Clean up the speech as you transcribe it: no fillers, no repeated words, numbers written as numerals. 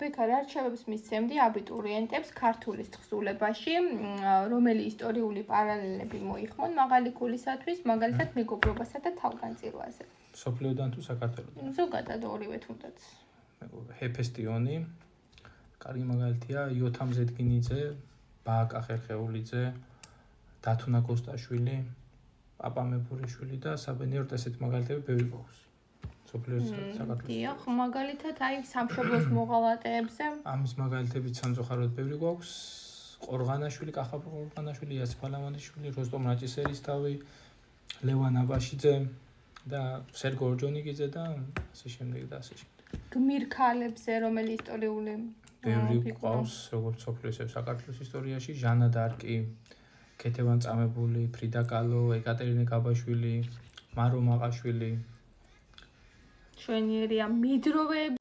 ბექა, რა რჩევებს მისცემდი აბიტურიენტებს ქართულის თხზულებაში, რომელი ისტორიული პარალელები მოიხმონ მაღალი გულისათვის, მაგალითად მეგობრობასა და თავგანწირვაზე. სოფლიოდან თუ საქართველოდან? ზოგადად ორივე თუნდაც. ჰეფესტიონი, კარგი მაგალითია, იოთამ ზედგინიძე, ბააკა ხერხეულიძე, დათუნა კოსტაშვილი, პაპა მეფურიშვილი და საბედნიეროდ ესეთ მაგალითები ბევრი გვაქვს. სოფლიოს საქართველოს. დიახ, მაგალითად აი სამშობლოს მოღალატეებზე. ამის მაგალითებიც სამწუხაროდ ბევრი გვაქვს. ყორღანაშვილი, კახაბ ყორღანაშვილი, იასიფ ალამანიშვილი, როსტომ რაჭისერისთავი, ლევან აბაშიძე და სერგო ორჯონიკიძე და ასე შემდეგ და ასე შემდეგ. გმირქალებზე, რომელი ისტორიული ბევრი გვყავს, როგორც სოფლიოს საქართველოს ისტორიაში, ჟანა დარკი, ქეთევან წამებული, ფრიდა კალო, ეკატერინე გაბაშვილი, მარო მაყაშვილი. შვენიერია მიდროვეები